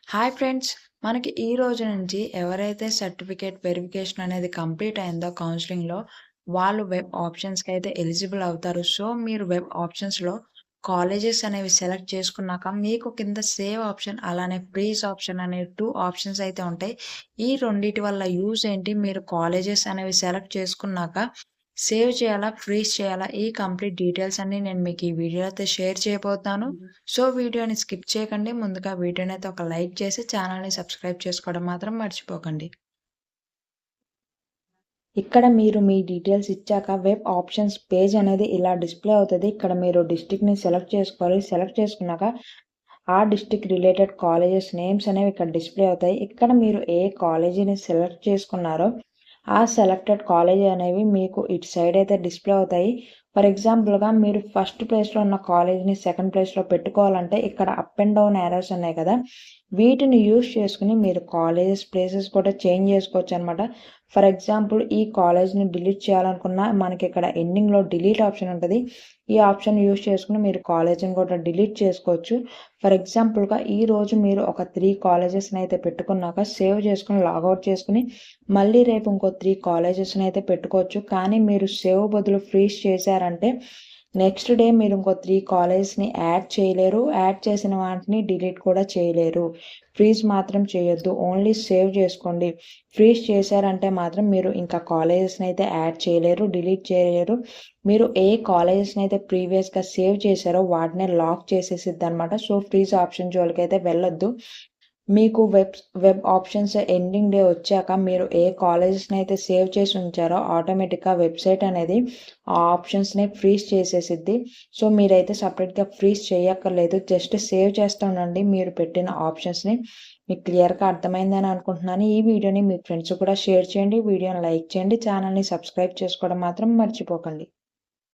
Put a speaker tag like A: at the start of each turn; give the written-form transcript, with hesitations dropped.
A: Hi friends! మనకి ఈ రోజు నుంచి ఎవరైతే సర్టిఫికేట్ వెరిఫికేషన్ అనేది కంప్లీట్ అయిందో కౌన్సెలింగ్‌లో, వాళ్ళు వెబ్ ఆప్షన్స్‌కైతే ఎలిజిబుల్ అవుతారు. సో, మీరు వెబ్ ఆప్షన్స్‌లో కాలేజెస్ అనేవి సెలెక్ట్ చేసుకున్నాక, మీకు కింద సేవ్ ఆప్షన్, అలానే ఫ్రీజ్ ఆప్షన్ అనే 2 ఆప్షన్స్ అయితే ఉంటాయి. ఈ రెండిటి వల్ల యూజ్ ఏంటి? మీరు కాలేజెస్ అనేవి సెలెక్ట్ చేసుకున్నాక సేవ్ చేయాలా? ఫ్రీజ్ చేయాలా? ఈ కంప్లీట్ డీటెయిల్స్ అన్నీ నేను మీకు ఈ వీడియోలో అయితే షేర్ చేయబోతున్నాను. సో, వీడియోని స్కిప్ చేయకండి. ముందుగా వీడియోనైతే ఒక లైక్ చేసి ఛానల్‌ని సబ్స్క్రైబ్ చేసుకోవడం మాత్రం మర్చిపోకండి. ఇక్కడ మీరు మీ డీటెయిల్స్ ఇచ్చాక వెబ్ ఆప్షన్స్ పేజ్ అనేది ఇలా డిస్‌ప్లే అవుతది. ఇక్కడ మీరు డిస్ట్రిక్ట్‌ని సెలెక్ట్ చేసుకోవాలి. సెలెక్ట్ చేసుకున్నాక ఆ డిస్ట్రిక్ట్ రిలేటెడ్ కాలేజెస్ నేమ్స్ అనేవి ఇక్కడ డిస్‌ప్లే అవుతాయి. ఇక్కడ మీరు ఏ కాలేజీని సెలెక్ట్ చేసుకున్నారో ఆ సెలెక్టెడ్ కాలేజ్ అనేవి మీకు ఇటు సైడ్ అయితే డిస్‌ప్లే అవుతాయి. ఫర్ ఎగ్జాంపుల్‌గా మీరు ఫస్ట్ ప్లేస్‌లో ఉన్న కాలేజ్‌ని సెకండ్ ప్లేస్‌లో పెట్టుకోవాలంటే ఇక్కడ అప్ అండ్ డౌన్ యారోస్ ఉన్నాయి కదా! వీటిని యూజ్ చేసుకొని మీరు కాలేజెస్ ప్లేసెస్ కూడా చేంజ్ చేసుకోవచ్చనమాట. ఫర్ ఎగ్జాంపుల్ ఈ కాలేజ్‌ని డిలీట్ చేయాలనుకున్నా మనకిక్కడ ఎండింగ్‌లో డిలీట్ ఆప్షన్ ఉంటది. ఈ ఆప్షన్ యూజ్ చేసుకొని మీరు కాలేజ్‌ని కూడా డిలీట్ చేసుకోవచ్చు. ఫర్ ఎగ్జాంపుల్‌గా ఈరోజు మీరు ఒక 3 కాలేజెస్‌ని అయితే పెట్టుకున్నాక సేవ్ చేసుకొని లాగౌట్ చేసుకొని మళ్ళీ రేపు ఇంకో 3 కాలేజెస్‌ని అయితే పెట్టుకోవచ్చు. కానీ మీరు సేవ్ బదులు ఫ్రీజ్ చేశారంటే నెక్స్ట్ డే మీరు ఇంకో 3 కాలేజెస్‌ని యాడ్ చేయలేరు. యాడ్ చేసిన వాటిని డిలీట్ కూడా చేయలేరు. ఫ్రీజ్ మాత్రం చేయొద్దు. ఓన్లీ సేవ్ చేసుకోండి. ఫ్రీజ్ చేశారంటే మాత్రం మీరు ఇంకా కాలేజెస్‌ని అయితే యాడ్ చేయలేరు. డిలీట్ చేయలేరు. మీరు ఏ కాలేజెస్‌ని అయితే ప్రీవియస్‌గా సేవ్ చేశారో వాటినే లాక్ చేసేసిద్దనమాట. సో, ఫ్రీజ్ ఆప్షన్ జోలికైతే వెళ్ళొద్దు. మీకు వెబ్ ఆప్షన్స్ ఎండింగ్ డే వచ్చాక మీరు ఏ కాలేజెస్‌ని అయితే సేవ్ చేసి ఉంచారో ఆటోమేటిక్‌గా వెబ్‌సైట్ అనేది ఆ ఆప్షన్స్‌ని ఫ్రీజ్ చేసేసిద్ది. సో, మీరైతే సెపరేట్‌గా ఫ్రీజ్ చేయక్కర్లేదు. జస్ట్ సేవ్ చేస్తూ ఉండండి మీరు పెట్టిన ఆప్షన్స్‌ని. మీకు క్లియర్‌గా అర్థమైందని అనుకుంటున్నాను. ఈ వీడియోని మీ ఫ్రెండ్స్‌కి కూడా షేర్ చేయండి. వీడియోని లైక్ చేయండి. ఛానల్‌ని సబ్స్క్రైబ్ చేసుకోవడం మాత్రం మర్చిపోకండి.